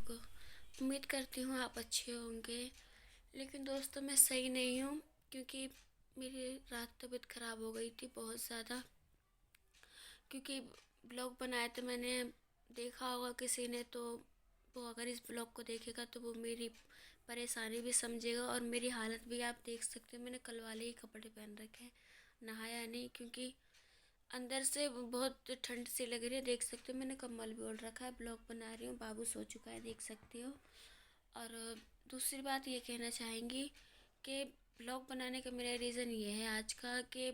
लोग। उम्मीद करती हूँ आप अच्छे होंगे। लेकिन दोस्तों मैं सही नहीं हूँ, क्योंकि मेरी रात तबीयत ख़राब हो गई थी बहुत ज़्यादा। क्योंकि ब्लॉग बनाया तो मैंने देखा होगा किसी ने, तो वो अगर इस ब्लॉग को देखेगा तो वो मेरी परेशानी भी समझेगा। और मेरी हालत भी आप देख सकते हो, मैंने कल वाले ही कपड़े पहन रखे हैं, नहाया नहीं, क्योंकि अंदर से बहुत ठंड सी लग रही है। देख सकते हो मैंने कम्बल भी ओढ़ रखा है, ब्लॉग बना रही हूँ, बाबू सो चुका है, देख सकते हो। और दूसरी बात ये कहना चाहेंगी कि ब्लॉग बनाने का मेरा रीज़न ये है आज का, कि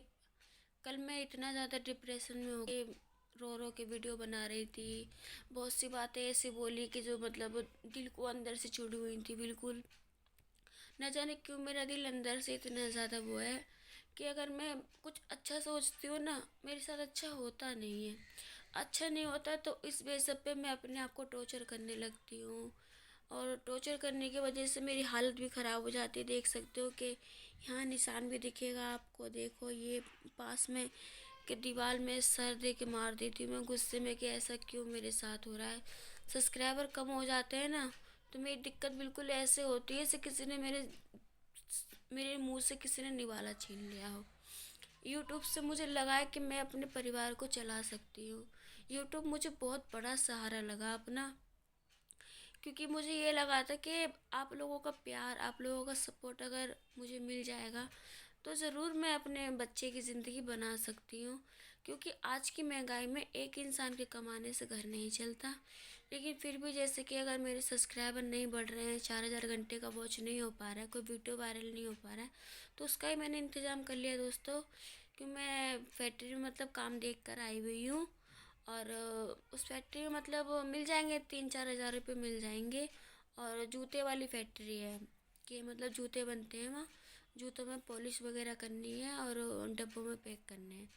कल मैं इतना ज़्यादा डिप्रेशन में हो गई, रो रो के वीडियो बना रही थी। बहुत सी बातें ऐसी बोली कि जो मतलब दिल को अंदर से जुड़ी हुई थी बिल्कुल। न जाने क्यों मेरा दिल अंदर से इतना ज़्यादा वो है कि अगर मैं कुछ अच्छा सोचती हूँ ना, मेरे साथ अच्छा होता नहीं है। अच्छा नहीं होता तो इस बेस पे मैं अपने आप को टॉर्चर करने लगती हूँ। और टॉर्चर करने की वजह से मेरी हालत भी ख़राब हो जाती है। देख सकते हो कि यहाँ निशान भी दिखेगा आपको, देखो ये पास में कि दीवार में सर दे के मार देती हूँ मैं गुस्से में कि ऐसा क्यों मेरे साथ हो रहा है। सब्सक्राइबर कम हो जाते हैं ना, तो मेरी दिक्कत बिल्कुल ऐसे होती है जैसे किसी ने मेरे मेरे मुंह से किसी ने निवाला छीन लिया हो। यूट्यूब से मुझे लगा है कि मैं अपने परिवार को चला सकती हूँ। यूट्यूब मुझे बहुत बड़ा सहारा लगा अपना, क्योंकि मुझे ये लगा था कि आप लोगों का प्यार, आप लोगों का सपोर्ट अगर मुझे मिल जाएगा तो ज़रूर मैं अपने बच्चे की ज़िंदगी बना सकती हूँ। क्योंकि आज की महंगाई में एक इंसान के कमाने से घर नहीं चलता। लेकिन फिर भी जैसे कि अगर मेरे सब्सक्राइबर नहीं बढ़ रहे हैं, 4,000 घंटे का वॉच नहीं हो पा रहा है, कोई वीडियो वायरल नहीं हो पा रहा है, तो उसका ही मैंने इंतज़ाम कर लिया दोस्तों। कि मैं फैक्ट्री में मतलब काम देख कर आई हुई हूँ। और उस फैक्ट्री में मतलब मिल जाएंगे 3-4 हज़ार रुपये मिल जाएंगे। और जूते वाली फैक्ट्री है, कि मतलब जूते बनते हैं वहाँ। जूतों में पॉलिश वगैरह करनी है और डब्बों में पैक करने हैं।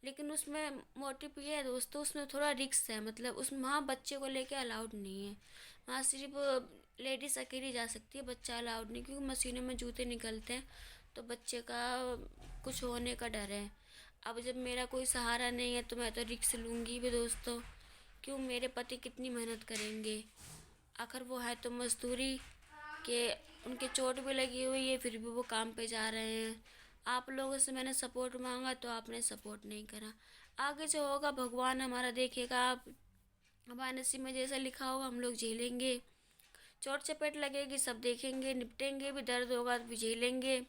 लेकिन उसमें मोटिव ये है दोस्तों, उसमें थोड़ा रिक्स है, मतलब उसमें वहाँ बच्चे को लेके अलाउड नहीं है। वहाँ सिर्फ लेडीज़ अकेली जा सकती है, बच्चा अलाउड नहीं, क्योंकि मशीनों में जूते निकलते हैं तो बच्चे का कुछ होने का डर है। अब जब मेरा कोई सहारा नहीं है तो मैं तो रिक्स लूँगी भी दोस्तों। क्यों, मेरे पति कितनी मेहनत करेंगे, आखिर वो है तो मजदूरी के, उनके चोट भी लगी हुई है फिर भी वो काम पे जा रहे हैं। आप लोगों से मैंने सपोर्ट मांगा तो आपने सपोर्ट नहीं करा। आगे जो होगा भगवान हमारा देखेगा। आप हमारे नसीब में जैसा लिखा होगा हम लोग झेलेंगे। चोट चपेट लगेगी सब देखेंगे, निपटेंगे भी, दर्द होगा तो भी झेलेंगे।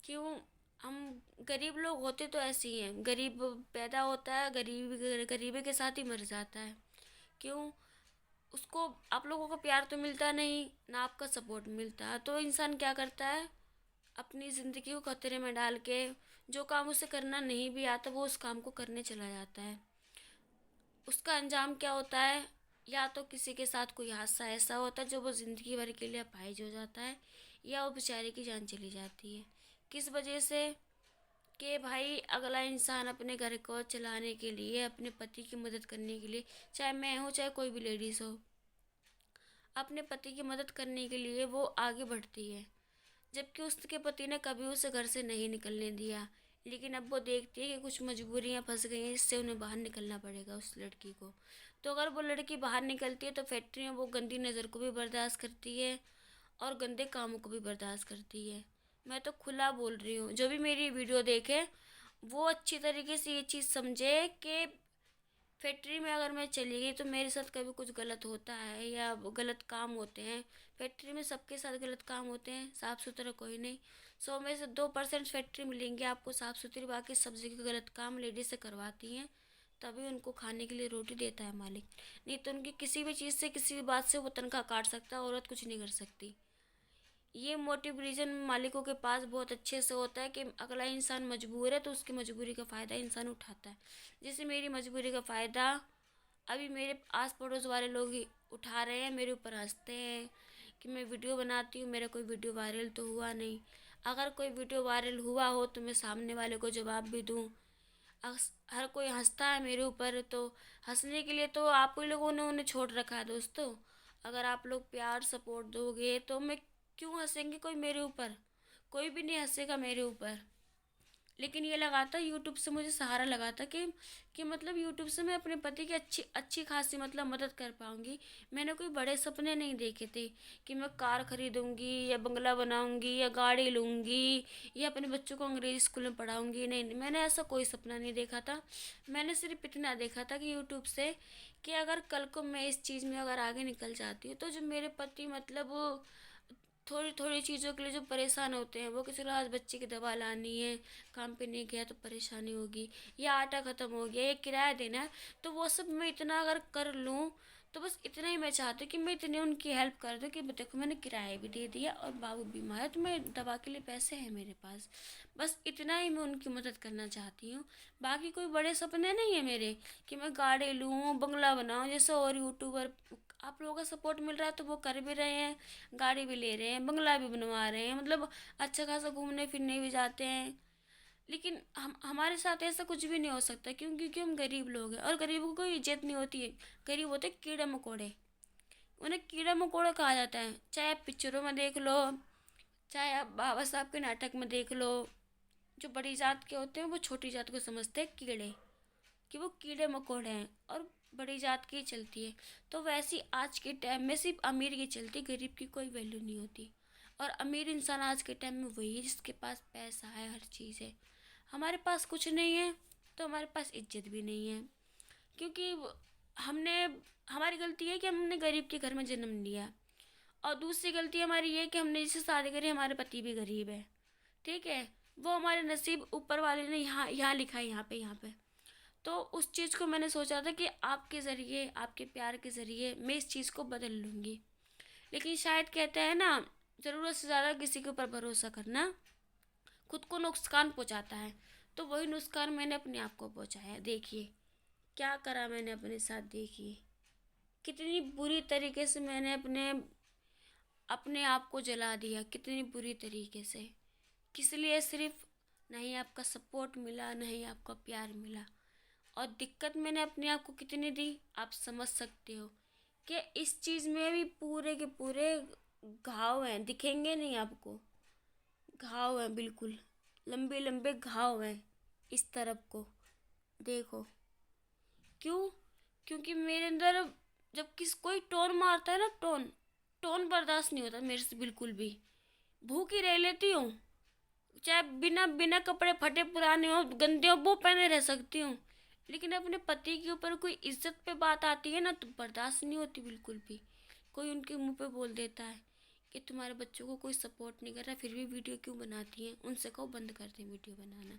क्यों, हम गरीब लोग होते तो ऐसे ही हैं। गरीब पैदा होता है, गरीबी के साथ ही मर जाता है। क्यों, उसको आप लोगों का प्यार तो मिलता नहीं ना, आपका सपोर्ट मिलता है, तो इंसान क्या करता है, अपनी ज़िंदगी को खतरे में डाल के जो काम उसे करना नहीं भी आता वो उस काम को करने चला जाता है। उसका अंजाम क्या होता है, या तो किसी के साथ कोई हादसा ऐसा होता है जो वो ज़िंदगी भर के लिए अपाहिज हो जाता है, या वो बेचारे की जान चली जाती है। किस वजह से, कि भाई अगला इंसान अपने घर को चलाने के लिए, अपने पति की मदद करने के लिए, चाहे मैं हूँ चाहे कोई भी लेडीज़ हो, अपने पति की मदद करने के लिए वो आगे बढ़ती है। जबकि उसके पति ने कभी उसे घर से नहीं निकलने दिया। लेकिन अब वो देखती है कि कुछ मजबूरियां फंस गई हैं जिससे उन्हें बाहर निकलना पड़ेगा उस लड़की को। तो अगर वो लड़की बाहर निकलती है तो फैक्ट्री में वो गंदी नज़र को भी बर्दाश्त करती है और गंदे कामों को भी बर्दाश्त करती है। मैं तो खुला बोल रही हूँ, जो भी मेरी वीडियो देखे वो अच्छी तरीके से ये चीज़ समझे कि फैक्ट्री में अगर मैं चली गई तो मेरे साथ कभी कुछ गलत होता है या गलत काम होते हैं। फैक्ट्री में सबके साथ गलत काम होते हैं, साफ़ सुथरा कोई नहीं। 100 में से 2% फैक्ट्री मिलेंगे आपको साफ़ सुथरी, बाकी सब जगह गलत काम लेडीज से करवाती हैं। तभी उनको खाने के लिए रोटी देता है मालिक, नहीं तो उनकी किसी भी चीज़ से, किसी भी बात से वो तनख्वाह काट सकता है, औरत कुछ नहीं कर सकती। ये मोटिव रीज़न मालिकों के पास बहुत अच्छे से होता है कि अगला इंसान मजबूर है तो उसकी मजबूरी का फ़ायदा इंसान उठाता है। जैसे मेरी मजबूरी का फ़ायदा अभी मेरे आस पड़ोस वाले लोग ही उठा रहे हैं, मेरे ऊपर हंसते हैं कि मैं वीडियो बनाती हूँ, मेरा कोई वीडियो वायरल तो हुआ नहीं। अगर कोई वीडियो वायरल हुआ हो तो मैं सामने वाले को जवाब भी दूँ। हर कोई हंसता है मेरे ऊपर, तो हंसने के लिए तो आप ही लोगों ने उन्हें छोड़ रखा है दोस्तों। अगर आप लोग प्यार सपोर्ट दोगे तो मैं क्यों हंसेंगे कोई मेरे ऊपर, कोई भी नहीं हंसेगा मेरे ऊपर। लेकिन ये लगा था यूट्यूब से मुझे सहारा लगा था कि मतलब यूट्यूब से मैं अपने पति की अच्छी अच्छी खासी मतलब मदद कर पाऊँगी। मैंने कोई बड़े सपने नहीं देखे थे कि मैं कार खरीदूँगी या बंगला बनाऊँगी या गाड़ी लूँगी या अपने बच्चों को अंग्रेजी स्कूल में पढ़ाऊँगी। नहीं, मैंने ऐसा कोई सपना नहीं देखा था। मैंने सिर्फ इतना देखा था कि यूट्यूब से कि अगर कल को मैं इस चीज़ में अगर आगे निकल जाती हूँ तो जो मेरे पति मतलब थोड़ी थोड़ी चीज़ों के लिए जो परेशान होते हैं, वो कि चलो आज बच्चे की दवा लानी है, काम पे नहीं गया तो परेशानी होगी, या आटा ख़त्म हो गया, या किराया देना है, तो वो सब मैं इतना अगर कर लूँ तो बस इतना ही मैं चाहती हूँ कि मैं इतनी उनकी हेल्प कर दूँ कि देखो मैंने किराया भी दे दिया और बाबू बीमार है तो मैं दवा के लिए पैसे हैं मेरे पास। बस इतना ही मैं उनकी मदद करना चाहती हूँ। बाकी कोई बड़े सपने नहीं है मेरे कि मैं गाड़ी लूँ, बंगला बनाऊँ जैसे और यूट्यूबर आप लोगों का सपोर्ट मिल रहा है तो वो कर भी रहे हैं, गाड़ी भी ले रहे हैं, बंगला भी बनवा रहे हैं, मतलब अच्छा खासा घूमने फिरने भी जाते हैं। लेकिन हम हमारे साथ ऐसा कुछ भी नहीं हो सकता, क्योंकि हम गरीब लोग हैं और गरीबों को कोई इज्जत नहीं होती है। गरीब होते कीड़े मकोड़े, उन्हें कीड़ा मकोड़ा कहा जाता है। चाहे आप पिक्चरों में देख लो, चाहे आप बाबा साहब के नाटक में देख लो, जो बड़ी जात के होते हैं वो छोटी जात को समझते हैं कीड़े, कि वो कीड़े मकोड़े हैं और बड़ी जात की चलती है। तो वैसी आज के टाइम में सिर्फ अमीर की चलती, गरीब की कोई वैल्यू नहीं होती। और अमीर इंसान आज के टाइम में वही है जिसके पास पैसा है, हर चीज़ है। हमारे पास कुछ नहीं है तो हमारे पास इज्जत भी नहीं है, क्योंकि हमने हमारी गलती है कि हमने गरीब के घर में जन्म लिया। और दूसरी गलती हमारी ये कि हमने जिससे शादी करी हमारे पति भी गरीब है। ठीक है, वो हमारे नसीब ऊपर वाले ने यहाँ यहाँ लिखा है, यहाँ पे। तो उस चीज़ को मैंने सोचा था कि आपके ज़रिए, आपके प्यार के ज़रिए मैं इस चीज़ को बदल लूँगी। लेकिन शायद कहते हैं ना, ज़रूरत से ज़्यादा किसी के ऊपर भरोसा करना खुद को नुकसान पहुँचाता है। तो वही नुकसान मैंने अपने आप को पहुँचाया। देखिए क्या करा मैंने अपने साथ, देखिए कितनी बुरी तरीके से मैंने अपने अपने आप को जला दिया, कितनी बुरी तरीके से। किस लिए? सिर्फ नहीं आपका सपोर्ट मिला, नहीं आपका प्यार मिला। और दिक्कत मैंने अपने आप को कितनी दी आप समझ सकते हो कि इस चीज़ में भी पूरे के पूरे घाव हैं, दिखेंगे नहीं आपको। घाव हैं, बिल्कुल लंबे लंबे घाव हैं इस तरफ को, देखो। क्यों? क्योंकि मेरे अंदर जब कोई टोन मारता है ना, टोन टोन बर्दाश्त नहीं होता मेरे से बिल्कुल भी। भूखी रह लेती हूँ, चाहे बिना बिना कपड़े फटे पुराने हो, गंदे हो, वो पहने रह सकती हूँ। लेकिन अपने पति के ऊपर कोई इज्जत पे बात आती है ना तो बर्दाश्त नहीं होती बिल्कुल भी। कोई उनके मुंह पे बोल देता है कि तुम्हारे बच्चों को कोई सपोर्ट नहीं कर रहा, फिर भी वीडियो क्यों बनाती हैं, उनसे कहो बंद कर दें वीडियो बनाना।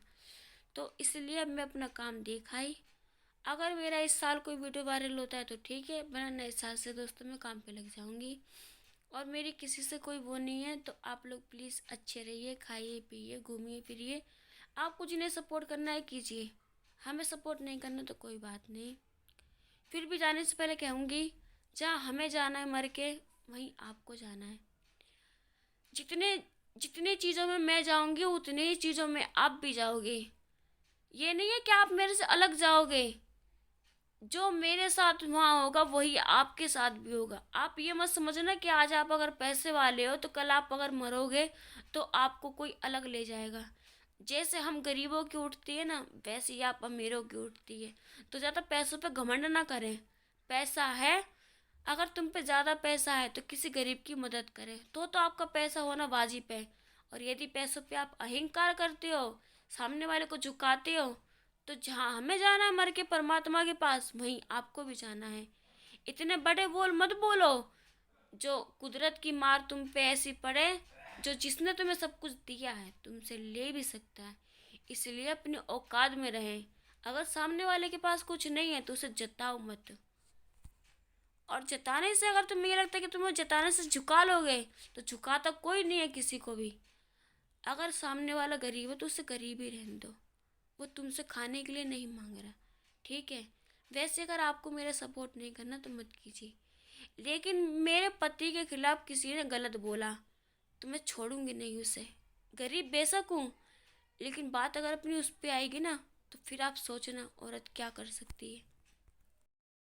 तो इसलिए अब मैं अपना काम देखा ही। अगर मेरा इस साल कोई वीडियो वायरल होता है तो ठीक है, वरना नए साल से दोस्तों मैं काम पे लग जाऊंगी। और मेरी किसी से कोई वो नहीं है, तो आप लोग प्लीज़ अच्छे रहिए, खाइए पिए, घूमिए फिरिए। आपको जिन्हें सपोर्ट करना है कीजिए, हमें सपोर्ट नहीं करना तो कोई बात नहीं। फिर भी जाने से पहले कहूँगी, जहाँ हमें जाना है मर के, वहीं आपको जाना है। जितने जितनी चीज़ों में मैं जाऊँगी उतनी ही चीज़ों में आप भी जाओगे। ये नहीं है कि आप मेरे से अलग जाओगे। जो मेरे साथ वहाँ होगा वही आपके साथ भी होगा। आप ये मत समझना कि आज आप अगर पैसे वाले हो तो कल आप अगर मरोगे तो आपको कोई अलग ले जाएगा। जैसे हम गरीबों की उठती है ना, वैसे ही आप अमीरों की उठती है। तो ज़्यादा पैसों पे घमंड ना करें। पैसा है, अगर तुम पे ज़्यादा पैसा है तो किसी गरीब की मदद करें, तो आपका पैसा होना वाजिब है। और यदि पैसों पे आप अहंकार करते हो, सामने वाले को झुकाते हो, तो जहाँ हमें जाना है मर के परमात्मा के पास, वहीं आपको भी जाना है। इतने बड़े बोल मत बोलो जो कुदरत की मार तुम पे ऐसी पड़े, जो जिसने तुम्हें सब कुछ दिया है तुमसे ले भी सकता है। इसलिए अपने औकात में रहें। अगर सामने वाले के पास कुछ नहीं है तो उसे जताओ मत। और जताने से अगर तुम्हें ये लगता है कि तुम्हें जताने से झुका लोगे, तो झुकाता कोई नहीं है किसी को भी। अगर सामने वाला गरीब है तो उसे गरीब ही रहने दो, वो तुमसे खाने के लिए नहीं मांग रहा। ठीक है, वैसे अगर आपको मेरा सपोर्ट नहीं करना तो मत कीजिए। लेकिन मेरे पति के खिलाफ किसी ने गलत बोला तो मैं छोड़ूंगी नहीं उसे। गरीब बेशक हूँ, लेकिन बात अगर अपनी उस पर आएगी ना तो फिर आप सोचना औरत क्या कर सकती है।